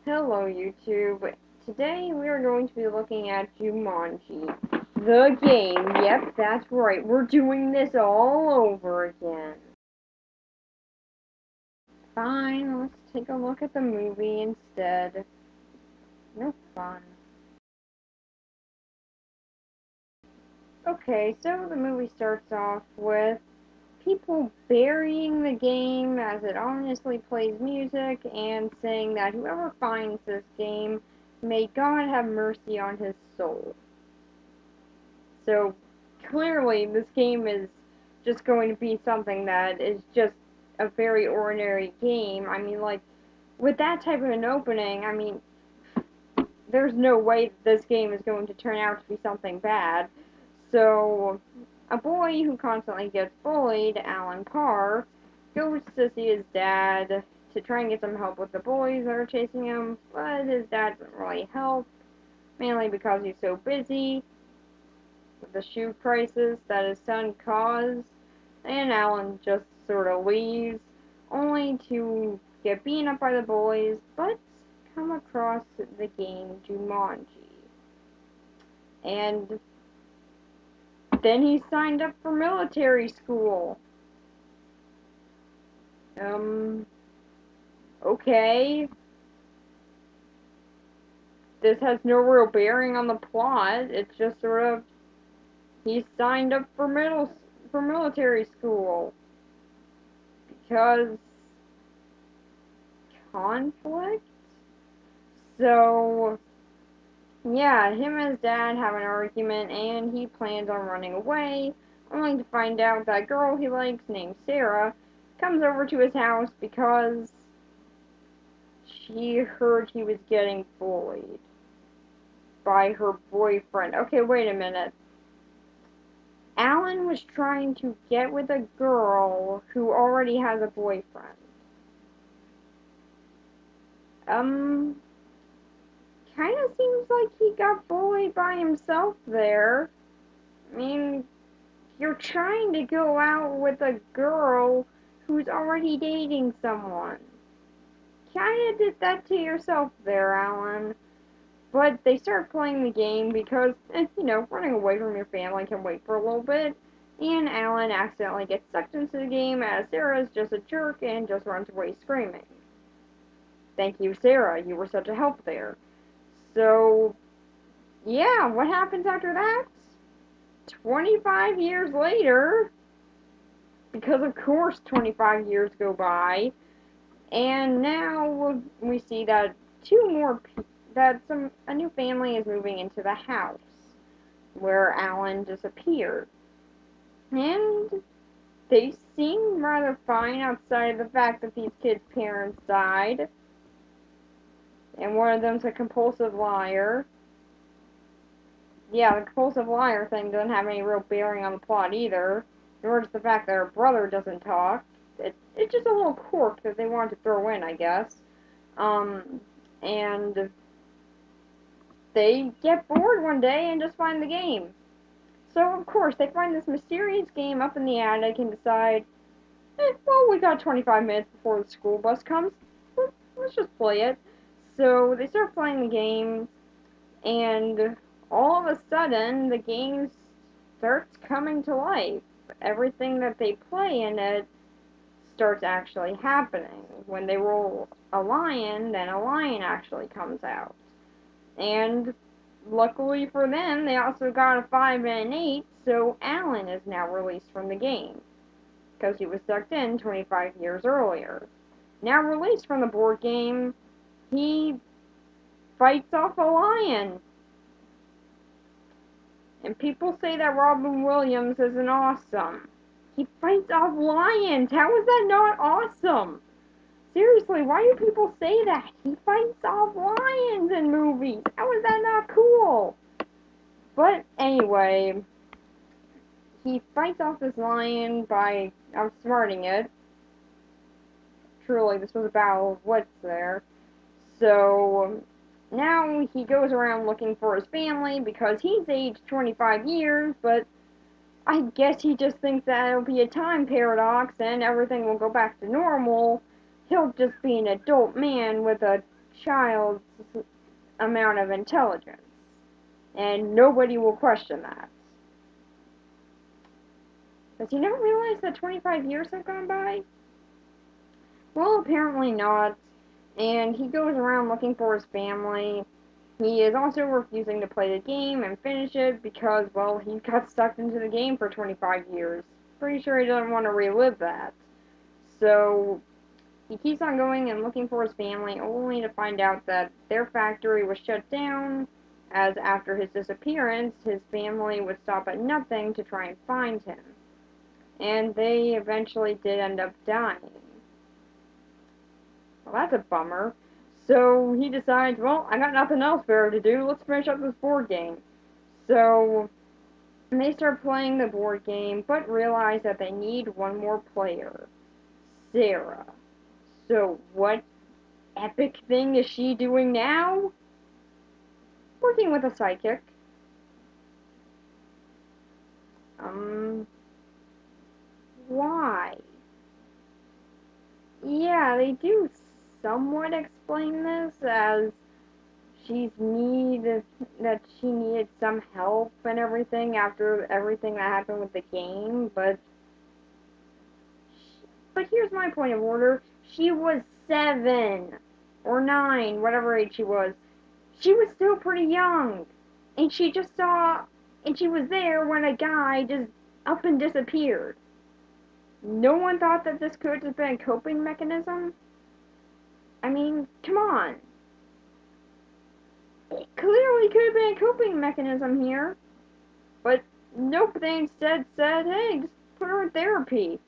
Hello YouTube. Today we are going to be looking at Jumanji. The game. Yep, that's right. We're doing this all over again. Fine, let's take a look at the movie instead. No fun. Okay, so the movie starts off with people burying the game as it ominously plays music and saying that whoever finds this game, may God have mercy on his soul. So clearly this game is just going to be something that is just a very ordinary game. I mean, like, with that type of an opening, I mean, there's no way that this game is going to turn out to be something bad. So, a boy who constantly gets bullied, Alan Parr, goes to see his dad to try and get some help with the boys that are chasing him, but his dad doesn't really help, mainly because he's so busy with the shoe crisis that his son caused, and Alan just sort of leaves, only to get beaten up by the boys, but come across the game Jumanji. And then he signed up for military school. Okay. This has no real bearing on the plot. It's just sort of he signed up for military school because conflict. So yeah, him and his dad have an argument, and he plans on running away, only to find out that girl he likes, named Sarah, comes over to his house because she heard he was getting bullied by her boyfriend. Okay, wait a minute. Alan was trying to get with a girl who already has a boyfriend. Kind of seems like he got bullied by himself there. I mean, you're trying to go out with a girl who's already dating someone. Kinda did that to yourself there, Alan. But they start playing the game because, running away from your family can wait for a little bit. And Alan accidentally gets sucked into the game as Sarah's just a jerk and just runs away screaming. Thank you, Sarah. You were such a help there. So, yeah, what happens after that? 25 years later, because of course 25 years go by, and now we see that a new family is moving into the house where Alan disappeared. And they seem rather fine outside of the fact that these kids' parents died, and one of them's a compulsive liar. Yeah, the compulsive liar thing doesn't have any real bearing on the plot either, nor does the fact that her brother doesn't talk. It's just a little quirk that they wanted to throw in, I guess. And they get bored one day and just find the game. So, of course, they find this mysterious game up in the attic and decide, well, we got 25 minutes before the school bus comes. Let's just play it. So, they start playing the game, and all of a sudden, the game starts coming to life. Everything that they play in it starts actually happening. When they roll a lion, then a lion actually comes out. And luckily for them, they also got a 5 and an 8, so Alan is now released from the game, because he was sucked in 25 years earlier. Now released from the board game, he fights off a lion. And people say that Robin Williams isn't awesome. He fights off lions. How is that not awesome? Seriously, why do people say that? He fights off lions in movies. How is that not cool? But anyway, he fights off this lion by outsmarting it. Truly, this was a battle of wits there. So now he goes around looking for his family because he's aged 25 years, but I guess he just thinks that it'll be a time paradox and everything will go back to normal. He'll just be an adult man with a child's amount of intelligence, and nobody will question that. Does he not realize that 25 years have gone by? Well, apparently not, and he goes around looking for his family. He is also refusing to play the game and finish it because, well, he got stuck into the game for 25 years. Pretty sure he doesn't want to relive that. So, he keeps on going and looking for his family, only to find out that their factory was shut down, as after his disappearance, his family would stop at nothing to try and find him. And they eventually did end up dying. Well, that's a bummer. So he decides, well, I got nothing else better to do, let's finish up this board game. So they start playing the board game, but realize that they need one more player, Sarah. So what epic thing is she doing now? Working with a psychic. Why? Yeah, they do somewhat explain this as that she needed some help and everything after everything that happened with the game, but here's my point of order. She was 7 or 9, whatever age she was. She was still pretty young. And she just saw, and she was there when a guy just up and disappeared. No one thought that this could have been a coping mechanism? I mean, come on. It clearly could have been a coping mechanism here. But nope, they instead said, hey, just put her in therapy.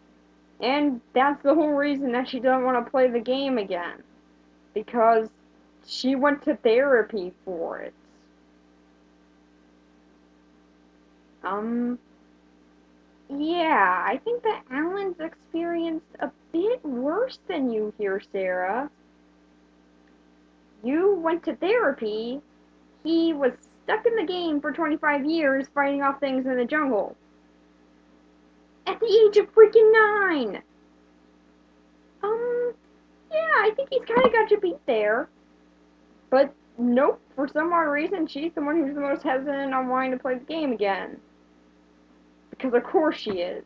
And that's the whole reason that she doesn't want to play the game again. Because she went to therapy for it. Yeah, I think that Alan's experienced a bit worse than you here, Sarah. You went to therapy, he was stuck in the game for 25 years fighting off things in the jungle. At the age of freaking 9! Yeah, I think he's kinda got you beat there. But nope, for some odd reason, she's the one who's the most hesitant on wanting to play the game again. Because of course she is.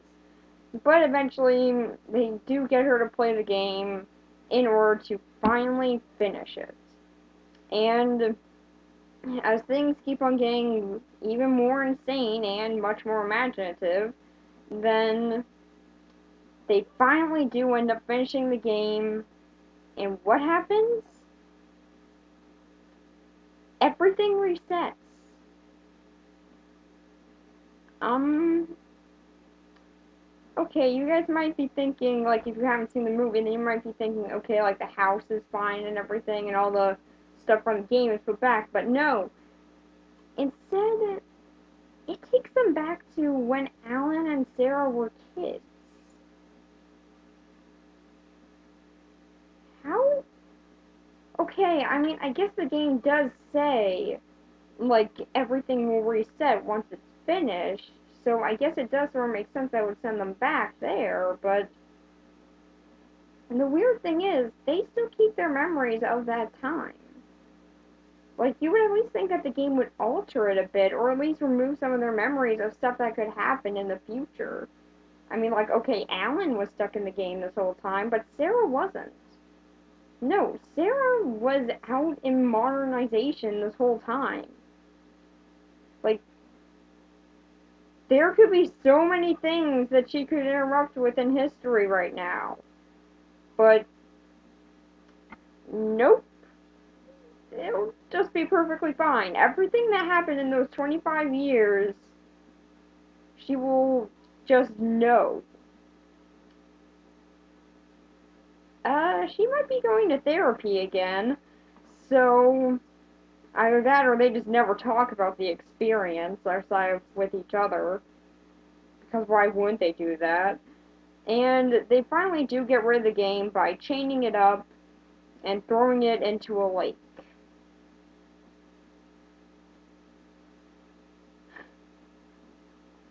But eventually, they do get her to play the game in order to finally finish it. And as things keep on getting even more insane and much more imaginative, then they finally do end up finishing the game. And what happens? Everything resets. Okay, you guys might be thinking, like, if you haven't seen the movie, then you might be thinking, okay, like, the house is fine and everything, and all the stuff from the game is put back, but no. Instead, it takes them back to when Alan and Sarah were kids. How? Okay, I mean, I guess the game does say, like, everything will reset once it's finished, so I guess it does sort of make sense that would send them back there, but and the weird thing is, they still keep their memories of that time. Like, you would at least think that the game would alter it a bit, or at least remove some of their memories of stuff that could happen in the future. I mean, like, okay, Alan was stuck in the game this whole time, but Sarah wasn't. No, Sarah was out in modernization this whole time. Like, there could be so many things that she could interrupt with in history right now. But, nope. It'll just be perfectly fine. Everything that happened in those 25 years, she will just know. She might be going to therapy again, so either that or they just never talk about the experience outside with each other, because why wouldn't they do that? And they finally do get rid of the game by chaining it up and throwing it into a lake.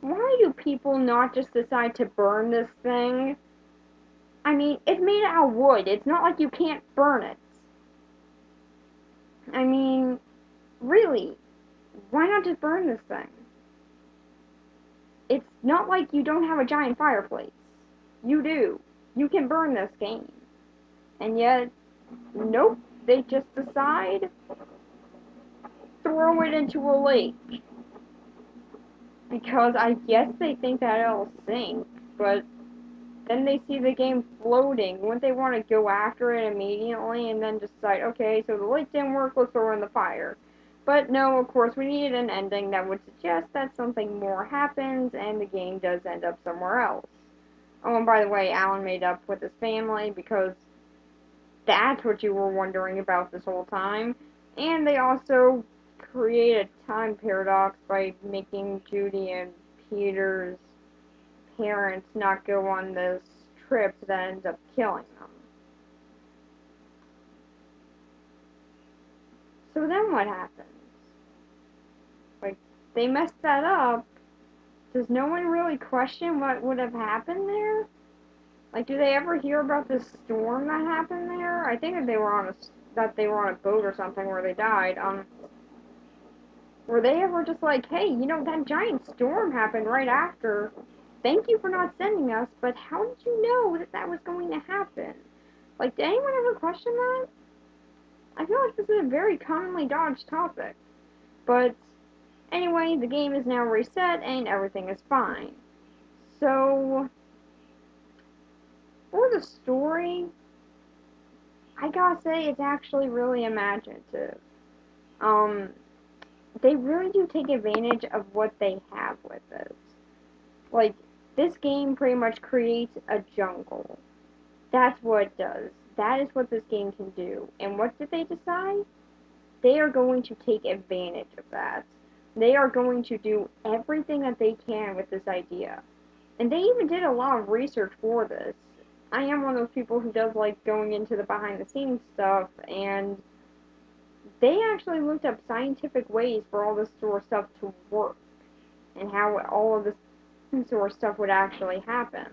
Why do people not just decide to burn this thing? I mean, it's made out of wood. It's not like you can't burn it. I mean, really, why not just burn this thing? It's not like you don't have a giant fireplace. You do. You can burn this game. And yet, nope, they just decide throw it into a lake. Because I guess they think that it'll sink, but then they see the game floating. Wouldn't they want to go after it immediately and then decide, okay, so the lake didn't work, let's throw in the fire? But no, of course, we needed an ending that would suggest that something more happens and the game does end up somewhere else. Oh, and by the way, Alan made up with his family because that's what you were wondering about this whole time. And they also create a time paradox by making Judy and Peter's parents not go on this trip that ends up killing them. So then what happens? Like, they messed that up. Does no one really question what would have happened there? Like, do they ever hear about this storm that happened there? I think that they were on a boat or something where they died. Were they ever just like, hey, that giant storm happened right after. Thank you for not sending us, but how did you know that that was going to happen? Like, did anyone ever question that? I feel like this is a very commonly dodged topic. But anyway, the game is now reset and everything is fine. So, for the story, I gotta say it's actually really imaginative. Um, they really do take advantage of what they have with it. Like, this game pretty much creates a jungle. That's what it does. That is what this game can do. And what did they decide? They are going to take advantage of that. They are going to do everything that they can with this idea. And they even did a lot of research for this. I am one of those people who does like going into the behind the scenes stuff, and they actually looked up scientific ways for all this sort of stuff to work and how all of this sort of stuff would actually happen.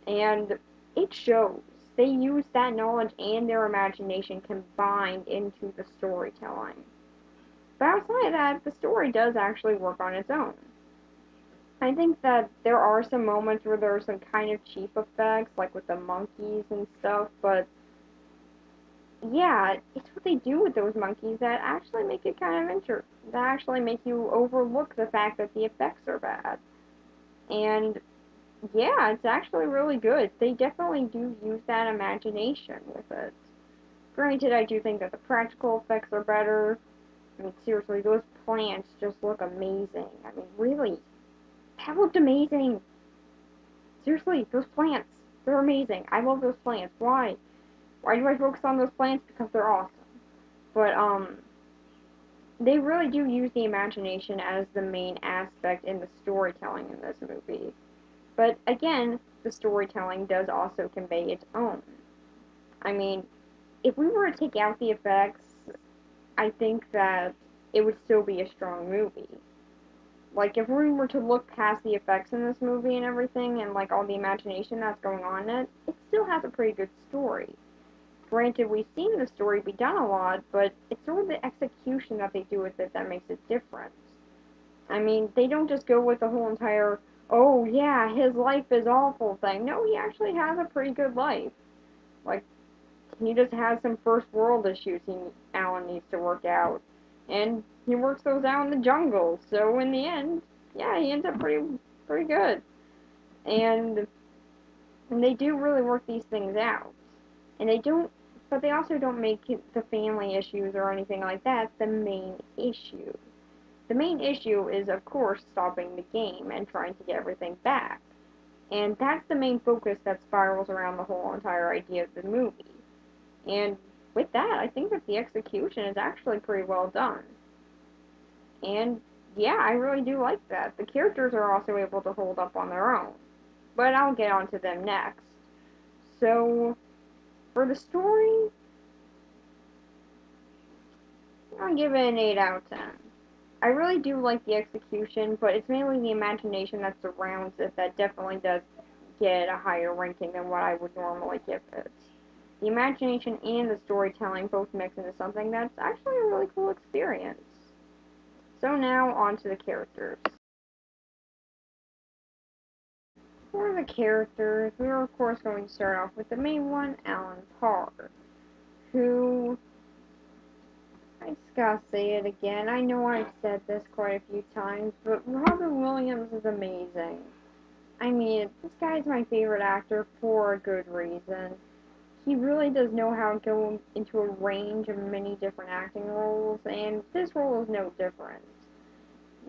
And it shows. They use that knowledge and their imagination combined into the storytelling. But outside of that, the story does actually work on its own. I think that there are some moments where there are some kind of cheap effects, like with the monkeys and stuff, but yeah, it's what they do with those monkeys that actually make it kind of that actually make you overlook the fact that the effects are bad. And yeah, it's actually really good. They definitely do use that imagination with it. Granted, I do think that the practical effects are better. I mean, seriously, those plants just look amazing. I mean, really, that looked amazing. Seriously, those plants, they're amazing. I love those plants. Why? Why do I focus on those plants? Because they're awesome. But, they really do use the imagination as the main aspect in the storytelling in this movie. But again, the storytelling does also convey its own. I mean, if we were to take out the effects, I think that it would still be a strong movie. Like, if we were to look past the effects in this movie and everything, and, like, all the imagination that's going on in it, it still has a pretty good story. Granted, we've seen the story be done a lot, but it's sort of the execution that they do with it that makes it different. I mean, they don't just go with the whole entire, oh yeah, his life is awful thing. No, he actually has a pretty good life. Like, he just has some first world issues Alan needs to work out. And he works those out in the jungle. So in the end, yeah, he ends up pretty good. And they do really work these things out. And they don't, but they also don't make the family issues or anything like that the main issue. The main issue is, of course, stopping the game and trying to get everything back. And that's the main focus that spirals around the whole entire idea of the movie. And with that, I think that the execution is actually pretty well done. And yeah, I really do like that. The characters are also able to hold up on their own. But I'll get onto them next. So, for the story, I'll give it an 8 out of 10. I really do like the execution, but it's mainly the imagination that surrounds it that definitely does get a higher ranking than what I would normally give it. the imagination and the storytelling both mix into something that's actually a really cool experience. So now on to the characters. For the characters, we are of course going to start off with the main one, Alan Parr, who, I just gotta say it again, I know I've said this quite a few times, but Robin Williams is amazing. I mean, this guy's my favorite actor for a good reason. He really does know how to go into a range of many different acting roles, and this role is no different.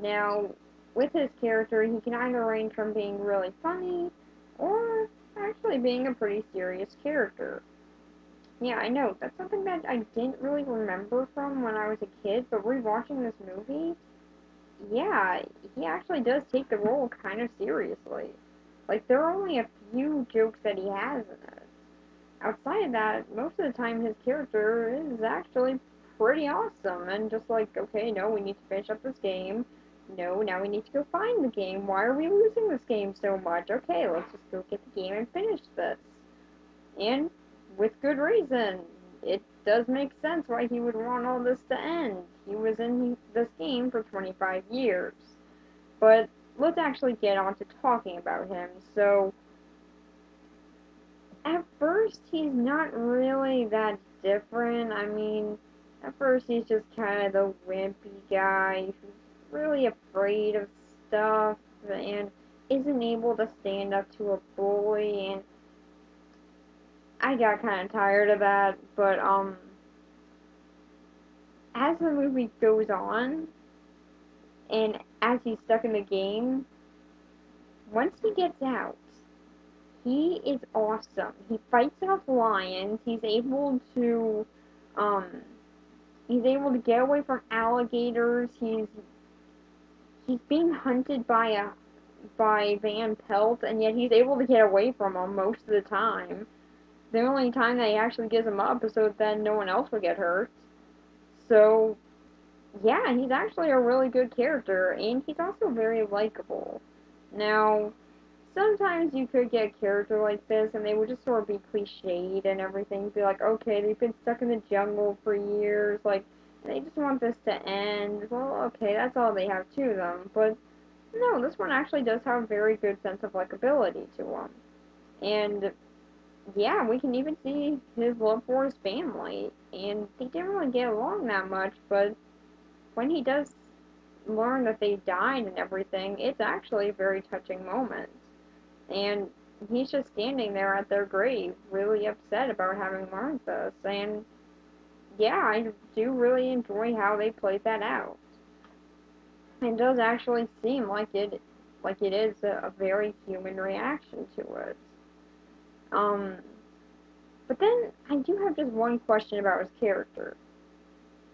Now, with his character, he can either range from being really funny, or actually being a pretty serious character. Yeah, I know, that's something that I didn't really remember from when I was a kid, but rewatching this movie, yeah, he actually does take the role kind of seriously. Like, there are only a few jokes that he has in it. Outside of that, most of the time his character is actually pretty awesome and just like, okay, no, we need to finish up this game. No, now we need to go find the game. Why are we losing this game so much? Okay, let's just go get the game and finish this. And with good reason. It does make sense why he would want all this to end. He was in this game for 25 years. But let's actually get on to talking about him. So, at first, he's not really that different. I mean, at first, he's just kind of the wimpy guy who's really afraid of stuff and isn't able to stand up to a bully. And I got kind of tired of that. But, as the movie goes on, and as he's stuck in the game, once he gets out, he is awesome. He fights off lions. Um, he's able to get away from alligators. He's being hunted by Van Pelt, and yet he's able to get away from them most of the time. The only time that he actually gives them up is so then no one else will get hurt. So yeah, he's actually a really good character, and he's also very likable. Now, sometimes you could get a character like this, and they would just sort of be cliched and everything. Be like, okay, they've been stuck in the jungle for years, like, they just want this to end. Well, okay, that's all they have to them. But no, this one actually does have a very good sense of likability to him. And yeah, we can even see his love for his family. And they didn't really get along that much, but when he does learn that they died and everything, it's actually a very touching moment. And he's just standing there at their grave, really upset about having learned this. And yeah, I do really enjoy how they played that out. It does actually seem like it is a very human reaction to it. Um, but then I do have just one question about his character.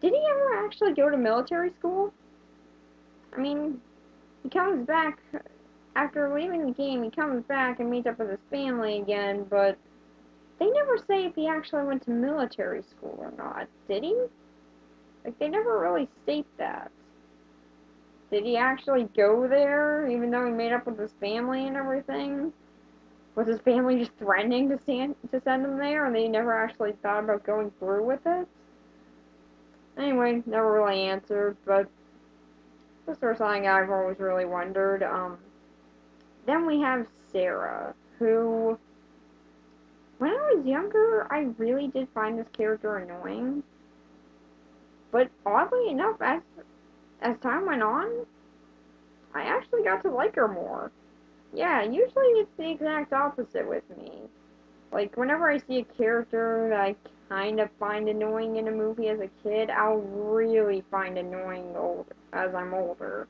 Did he ever actually go to military school? I mean, he comes back after leaving the game. He comes back and meets up with his family again, but they never say if he actually went to military school or not, did he? Like, they never really state that. Did he actually go there, even though he made up with his family and everything? Was his family just threatening to send him there, and they never actually thought about going through with it? Anyway, never really answered, but this is something I've always really wondered. Then we have Sarah, who, when I was younger, I really did find this character annoying. But oddly enough, as time went on, I actually got to like her more. Yeah, usually it's the exact opposite with me. Like, whenever I see a character that I kind of find annoying in a movie as a kid, I'll really find annoying as I'm older.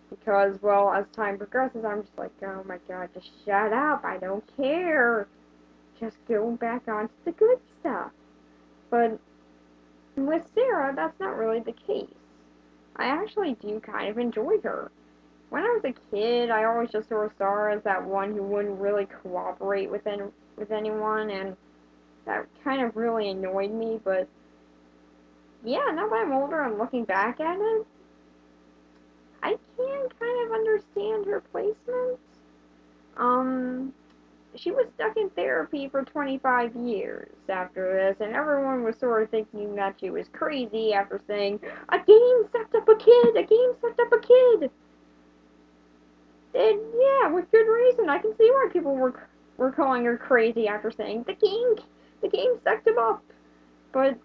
Because, well, as time progresses, I'm just like, oh my god, just shut up, I don't care. Just go back on to the good stuff. But with Sarah, that's not really the case. I actually do kind of enjoy her. When I was a kid, I always just sort of saw her as that one who wouldn't really cooperate with anyone, and that kind of really annoyed me. But yeah, now that I'm older and looking back at it, I can kind of understand her placement. Um, she was stuck in therapy for 25 years after this, and everyone was sort of thinking that she was crazy after saying, "A game sucked up a kid! A game sucked up a kid!" And yeah, with good reason. I can see why people were calling her crazy after saying the game sucked him up. But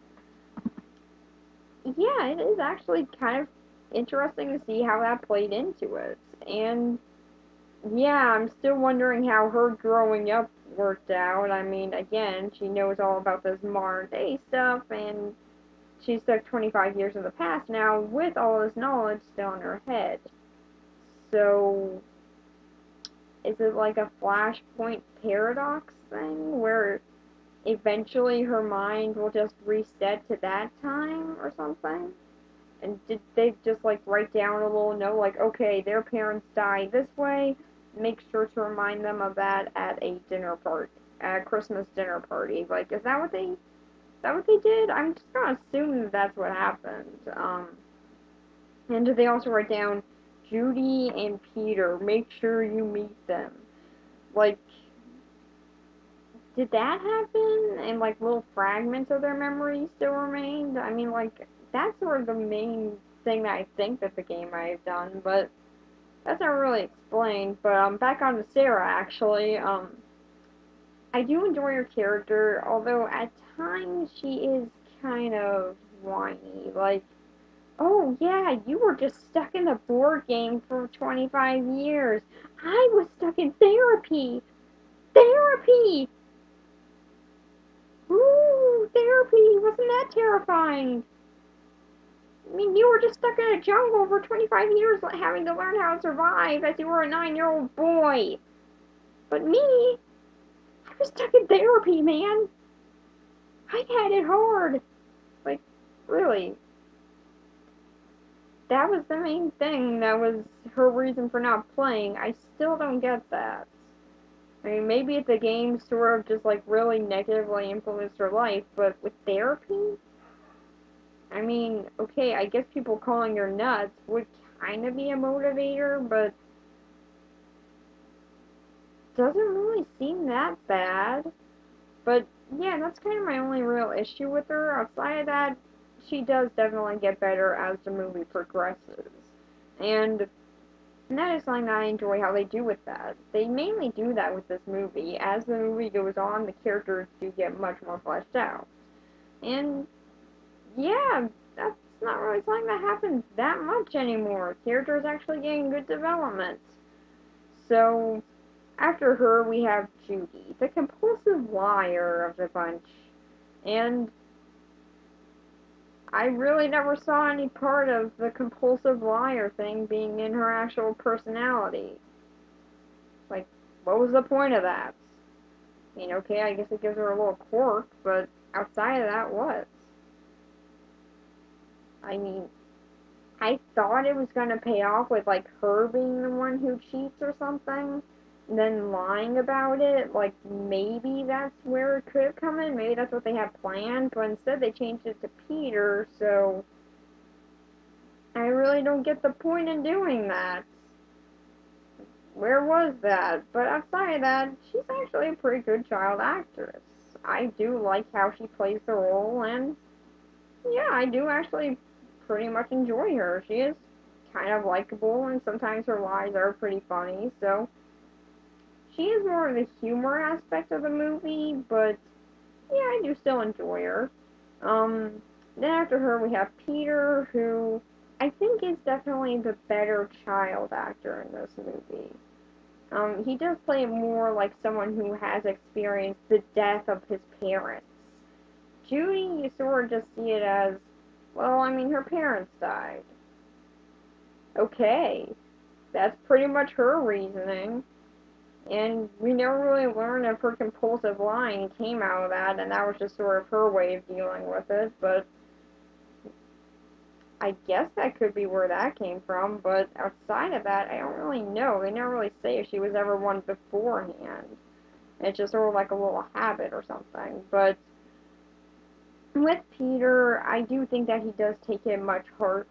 yeah, it is actually kind of interesting to see how that played into it. And yeah, I'm still wondering how her growing up worked out. I mean, again, she knows all about this modern day stuff, and she's stuck 25 years in the past now with all this knowledge still in her head. So, is it like a flashpoint paradox thing where eventually her mind will just reset to that time or something? And did they just like write down a little note like, okay, their parents died this way, make sure to remind them of that at a dinner party, at a Christmas dinner party? Like, is that what they did? I'm just gonna assume that that's what happened. And did they also write down Judy and Peter? Make sure you meet them. Like, did that happen? And like little fragments of their memory still remained? I mean, like that's sort of the main thing that I think that the game might have done, but that's not really explained. But back on to Sarah actually. I do enjoy her character, although at times she is kind of whiny. Like, oh yeah, you were just stuck in the board game for 25 years. I was stuck in therapy. Therapy! Ooh, therapy! Wasn't that terrifying? I mean, you were just stuck in a jungle for 25 years having to learn how to survive as you were a 9-year-old boy. But me, I was stuck in therapy, man. I had it hard. Like, really. That was the main thing that was her reason for not playing. I still don't get that. I mean, maybe the game sort of just like really negatively influenced her life, but with therapy? I mean, okay, I guess people calling her nuts would kind of be a motivator, but doesn't really seem that bad. But yeah, that's kind of my only real issue with her. Outside of that, she does definitely get better as the movie progresses. And that is something that I enjoy how they do with that. They mainly do that with this movie. As the movie goes on, the characters do get much more fleshed out. And yeah, that's not really something that happens that much anymore. Characters actually getting good development. So, after her, we have Judy, the compulsive liar of the bunch. And I really never saw any part of the compulsive liar thing being in her actual personality. Like, what was the point of that? I mean, okay, I guess it gives her a little quirk, but outside of that, what? I mean, I thought it was gonna pay off with like her being the one who cheats or something, and then lying about it. Like maybe that's where it could have come in. Maybe that's what they had planned, but instead they changed it to Peter. So I really don't get the point in doing that. Where was that? But outside of that, she's actually a pretty good child actress. I do like how she plays the role, and yeah, I do actually pretty much enjoy her. She is kind of likable, and sometimes her lies are pretty funny, so she is more of the humor aspect of the movie, but yeah, I do still enjoy her. Um, then after her, we have Peter, who I think is definitely the better child actor in this movie. He does play more like someone who has experienced the death of his parents. Judy, you sort of just see it as, well, I mean, her parents died. Okay, that's pretty much her reasoning. And we never really learned if her compulsive lying came out of that, and that was just sort of her way of dealing with it. But I guess that could be where that came from. But outside of that, I don't really know. They never really say if she was ever one beforehand. It's just sort of like a little habit or something. But with Peter, I do think that he does take it much more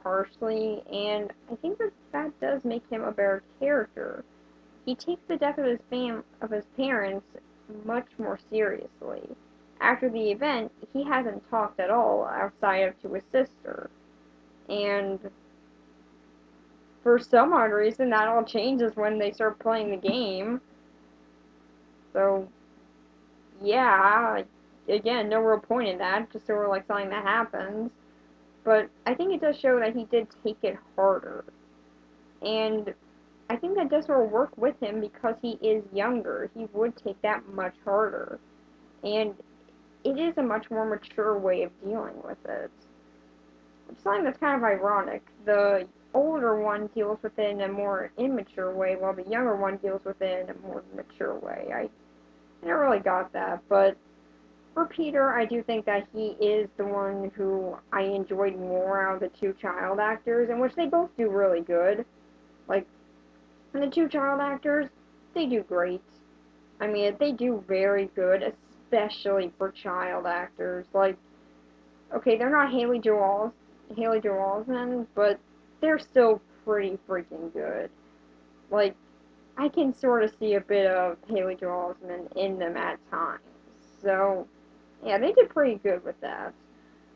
harshly, and I think that that does make him a better character. he takes the death of his parents much more seriously. After the event, he hasn't talked at all outside of to his sister. And for some odd reason, that all changes when they start playing the game. So, yeah, again, no real point in that, just sort of like something that happens. But I think it does show that he did take it harder. And I think that does sort of work with him because he is younger. He would take that much harder. And it is a much more mature way of dealing with it. It's something that's kind of ironic. The older one deals with it in a more immature way, while the younger one deals with it in a more mature way. I never really got that, but for Peter, I do think that he is the one who I enjoyed more out of the two child actors, in which they both do really good. Like, the two child actors, they do great. I mean, they do very good, especially for child actors. Like, okay, they're not Haley Joel Osment, but they're still pretty freaking good. Like, I can sort of see a bit of Haley Joel Osment in them at times. So, yeah, they did pretty good with that.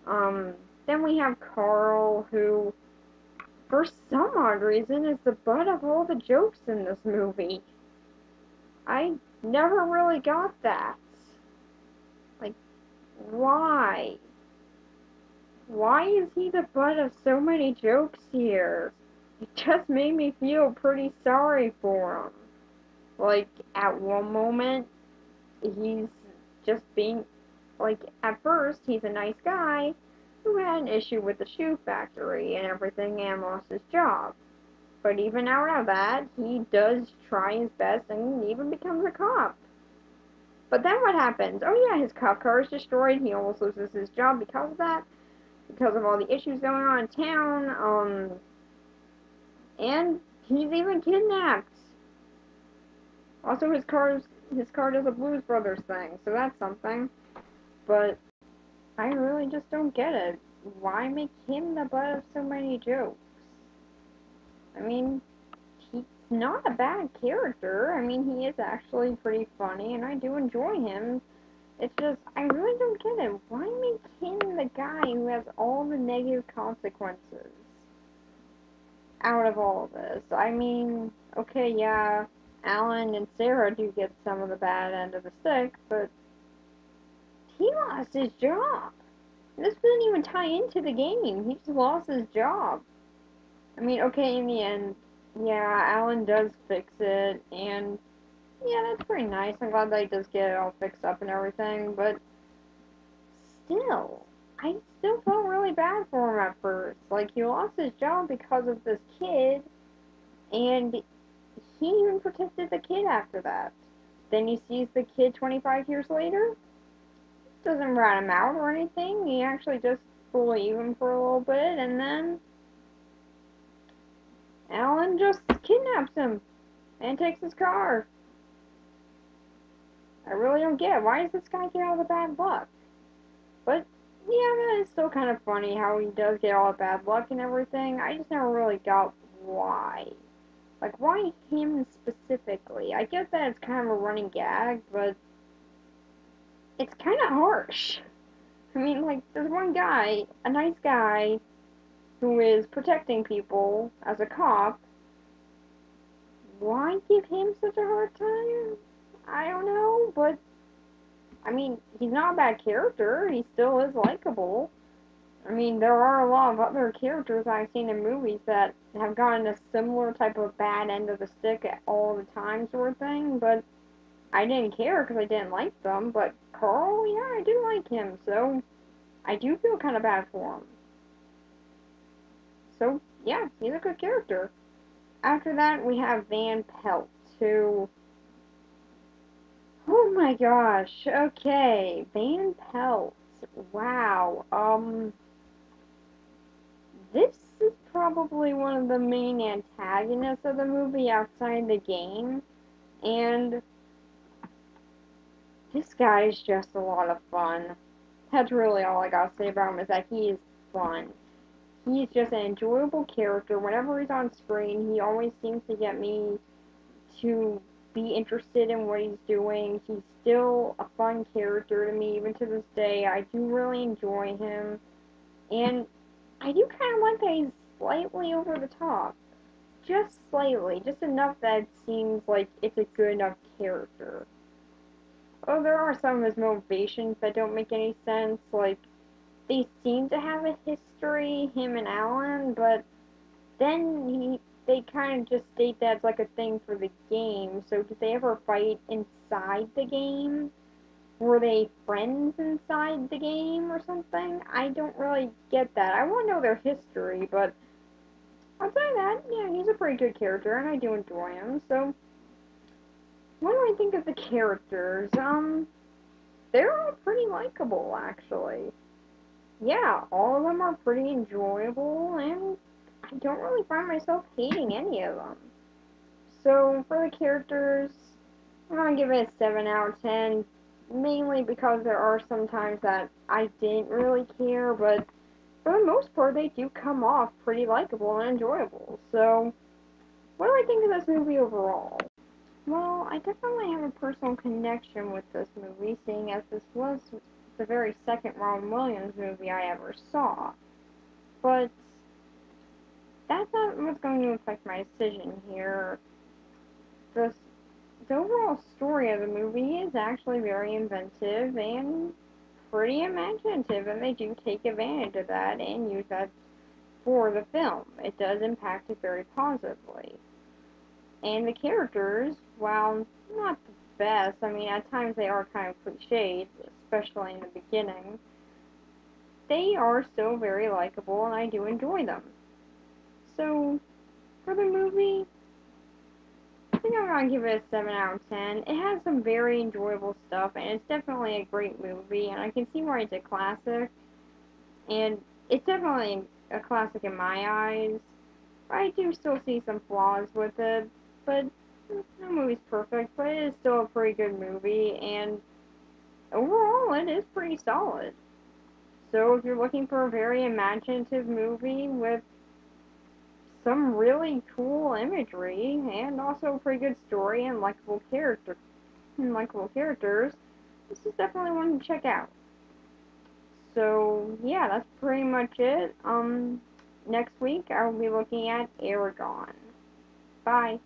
Um, then we have Carl, who, for some odd reason, is the butt of all the jokes in this movie. I never really got that. Like, why? Why is he the butt of so many jokes here? It just made me feel pretty sorry for him. Like, at one moment, he's just being, like, at first, he's a nice guy who had an issue with the shoe factory and everything and lost his job. But even out of that, he does try his best and even becomes a cop. But then what happens? Oh yeah, his cop car is destroyed. He almost loses his job because of that, because of all the issues going on in town. And he's even kidnapped. Also, his car does a Blues Brothers thing, so that's something. But I really just don't get it. Why make him the butt of so many jokes? I mean, he's not a bad character. I mean, he is actually pretty funny, and I do enjoy him. It's just, I really don't get it. Why make him the guy who has all the negative consequences out of all of this? I mean, okay, yeah, Alan and Sarah do get some of the bad end of the stick, but he lost his job. This doesn't even tie into the game. He just lost his job. I mean, okay, in the end, yeah, Alan does fix it, and yeah, that's pretty nice. I'm glad that he does get it all fixed up and everything, but still, I still felt really bad for him at first. Like, he lost his job because of this kid, and he even protected the kid after that. Then he sees the kid 25 years later, doesn't rat him out or anything. He actually just believes him for a little bit, and then Alan just kidnaps him and takes his car. I really don't get it. Why does this guy get all the bad luck? But yeah, that is still kind of funny how he does get all the bad luck and everything. I just never really got why. Like, why him specifically? I guess that it's kind of a running gag, but it's kind of harsh. I mean, like, there's one guy, a nice guy, who is protecting people as a cop. Why give him such a hard time? I don't know, but I mean, he's not a bad character. He still is likable. I mean, there are a lot of other characters I've seen in movies that have gotten a similar type of bad end of the stick at all the time sort of thing, but I didn't care because I didn't like them. But Carl, yeah, I do like him, so I do feel kind of bad for him. So, yeah, he's a good character. After that, we have Van Pelt, who... Oh my gosh, okay, Van Pelt. Wow, this is probably one of the main antagonists of the movie outside the game, and this guy is just a lot of fun. That's really all I gotta say about him is that he is fun. He's just an enjoyable character. Whenever he's on screen, he always seems to get me to be interested in what he's doing. He's still a fun character to me, even to this day. I do really enjoy him, and I do kind of like that he's slightly over the top. Just slightly, just enough that it seems like it's a good enough character. Oh, there are some of his motivations that don't make any sense, like, they seem to have a history, him and Alan, but then they kind of just state that it's like a thing for the game. So did they ever fight inside the game? Were they friends inside the game or something? I don't really get that. I want to know their history, but I'll tell you that, yeah, he's a pretty good character, and I do enjoy him. So, what do I think of the characters? They're all pretty likable, actually. Yeah, all of them are pretty enjoyable, and I don't really find myself hating any of them. So for the characters, I'm gonna give it a 7 out of 10, mainly because there are some times that I didn't really care, but for the most part, they do come off pretty likable and enjoyable. So, what do I think of this movie overall? Well, I definitely have a personal connection with this movie, seeing as this was the very second Ron Williams movie I ever saw. But that's not what's going to affect my decision here. The, the overall story of the movie is actually very inventive and pretty imaginative, and they do take advantage of that and use that for the film. It does impact it very positively. And the characters, while not the best, I mean, at times they are kind of cliched, especially in the beginning, they are still very likable and I do enjoy them. So, for the movie, I think I'm gonna give it a 7 out of 10. It has some very enjoyable stuff, and it's definitely a great movie, and I can see why it's a classic, and it's definitely a classic in my eyes. I do still see some flaws with it, but no movie's perfect, but it is still a pretty good movie, and overall, it is pretty solid. So if you're looking for a very imaginative movie with some really cool imagery and also a pretty good story and likable characters, this is definitely one to check out. So yeah, that's pretty much it. Next week I will be looking at Eragon. Bye.